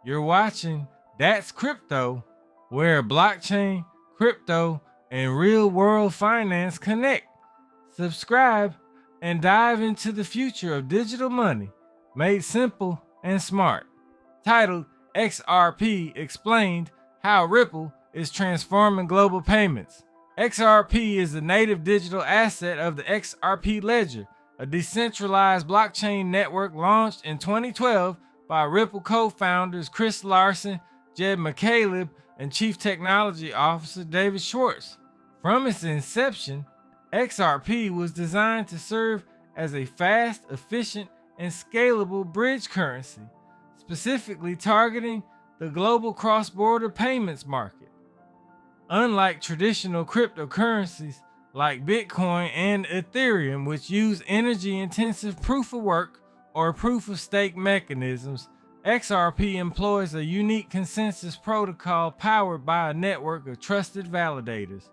You're watching DatzCrypto, where blockchain, crypto, and real-world finance connect. Subscribe and dive into the future of digital money, made simple and smart. Titled XRP Explained: How Ripple is Transforming Global Payments. XRP is the native digital asset of the XRP Ledger, a decentralized blockchain network launched in 2012 by Ripple co-founders Chris Larsen, Jed McCaleb, and Chief Technology Officer David Schwartz. From its inception, XRP was designed to serve as a fast, efficient, and scalable bridge currency, specifically targeting the global cross-border payments market. Unlike traditional cryptocurrencies like Bitcoin and Ethereum, which use energy-intensive proof-of-work or proof-of-stake mechanisms, XRP employs a unique consensus protocol powered by a network of trusted validators.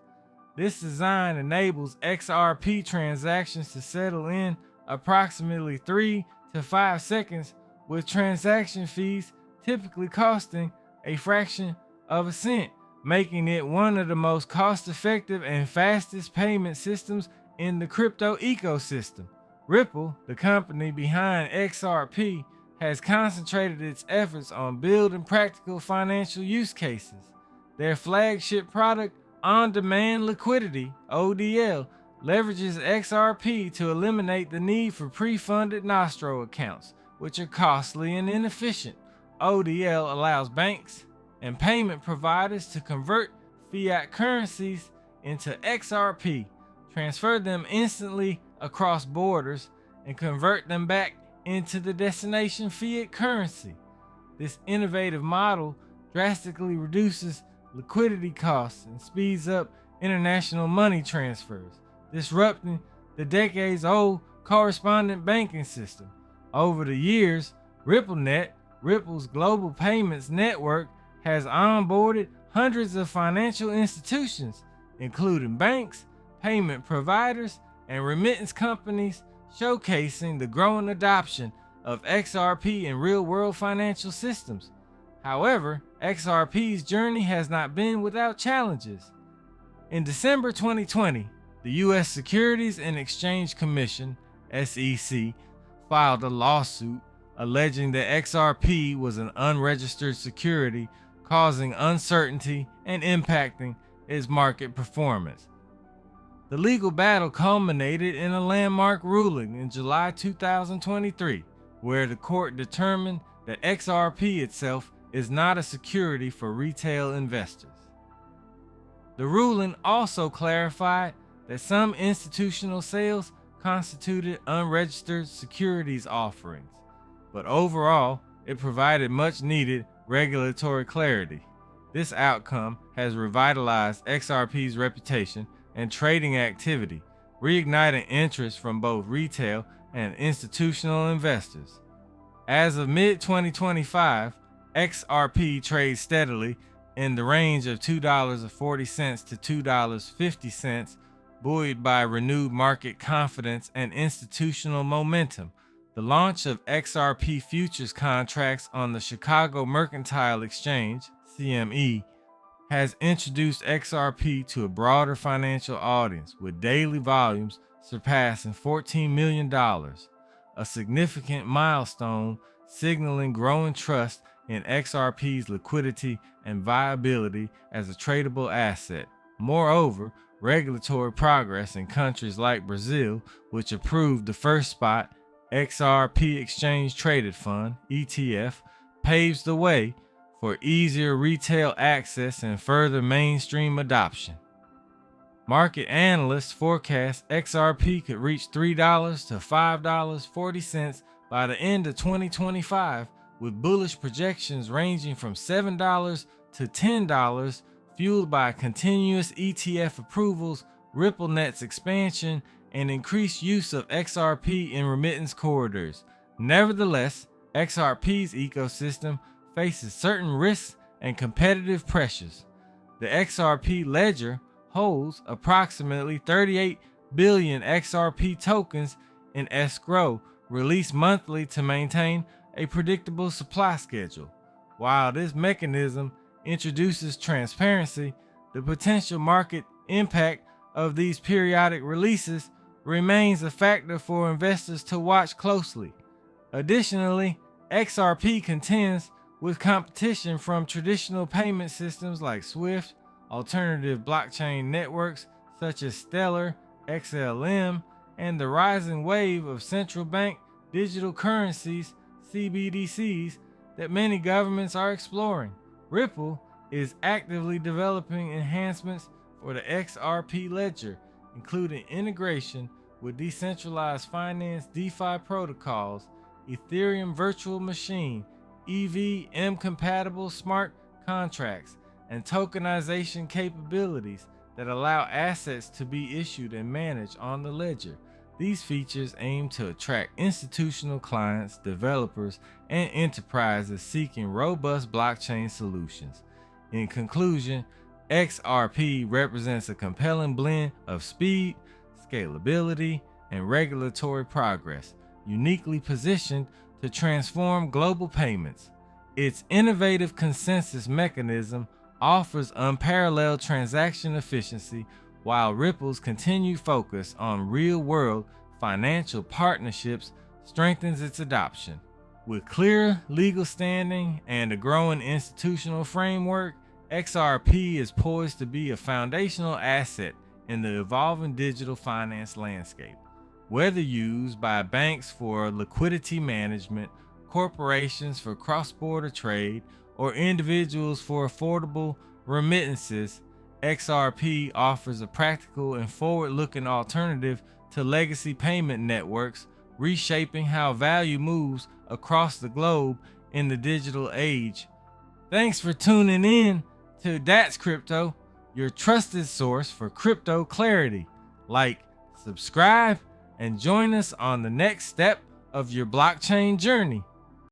This design enables XRP transactions to settle in approximately 3 to 5 seconds, with transaction fees typically costing a fraction of a cent, making it one of the most cost-effective and fastest payment systems in the crypto ecosystem. Ripple, the company behind XRP, has concentrated its efforts on building practical financial use cases. Their flagship product, On-Demand Liquidity, ODL, leverages XRP to eliminate the need for pre-funded Nostro accounts, which are costly and inefficient. ODL allows banks and payment providers to convert fiat currencies into XRP, transfer them instantly across borders, and convert them back into the destination fiat currency. This innovative model drastically reduces liquidity costs and speeds up international money transfers, disrupting the decades-old correspondent banking system. Over the years, RippleNet, Ripple's global payments network, has onboarded hundreds of financial institutions, including banks, payment providers, and remittance companies, showcasing the growing adoption of XRP in real-world financial systems. However, XRP's journey has not been without challenges. In December 2020, the U.S. Securities and Exchange Commission, SEC, filed a lawsuit alleging that XRP was an unregistered security, causing uncertainty and impacting its market performance. The legal battle culminated in a landmark ruling in July 2023, where the court determined that XRP itself is not a security for retail investors. The ruling also clarified that some institutional sales constituted unregistered securities offerings, but overall, it provided much needed regulatory clarity. This outcome has revitalized XRP's reputation and trading activity, reigniting interest from both retail and institutional investors. As of mid-2025, XRP trades steadily in the range of $2.40 to $2.50, buoyed by renewed market confidence and institutional momentum. The launch of XRP futures contracts on the Chicago Mercantile Exchange, CME, has introduced XRP to a broader financial audience, with daily volumes surpassing $14 million, a significant milestone signaling growing trust in XRP's liquidity and viability as a tradable asset. Moreover, regulatory progress in countries like Brazil, which approved the first spot XRP Exchange Traded Fund, ETF, paves the way for easier retail access and further mainstream adoption. Market analysts forecast XRP could reach $3 to $5.40 by the end of 2025, with bullish projections ranging from $7 to $10, fueled by continuous ETF approvals, RippleNet's expansion, and increased use of XRP in remittance corridors. Nevertheless, XRP's ecosystem faces certain risks and competitive pressures. The XRP ledger holds approximately 38 billion XRP tokens in escrow, released monthly to maintain a predictable supply schedule. While this mechanism introduces transparency, the potential market impact of these periodic releases remains a factor for investors to watch closely. Additionally, XRP contends with competition from traditional payment systems like SWIFT, alternative blockchain networks such as Stellar, XLM, and the rising wave of central bank digital currencies, CBDCs, that many governments are exploring. Ripple is actively developing enhancements for the XRP ledger, including integration with decentralized finance DeFi protocols, Ethereum virtual machine, EVM compatible smart contracts, and tokenization capabilities that allow assets to be issued and managed on the ledger. These features aim to attract institutional clients, developers, and enterprises seeking robust blockchain solutions. In conclusion, XRP represents a compelling blend of speed, scalability, and regulatory progress, uniquely positioned to transform global payments. Its innovative consensus mechanism offers unparalleled transaction efficiency, while Ripple's continued focus on real-world financial partnerships strengthens its adoption. With clear legal standing and a growing institutional framework, XRP is poised to be a foundational asset in the evolving digital finance landscape. Whether used by banks for liquidity management, corporations for cross-border trade, or individuals for affordable remittances, XRP offers a practical and forward-looking alternative to legacy payment networks, reshaping how value moves across the globe in the digital age. Thanks for tuning in to DatzCrypto, your trusted source for crypto clarity. Like, subscribe, and join us on the next step of your blockchain journey.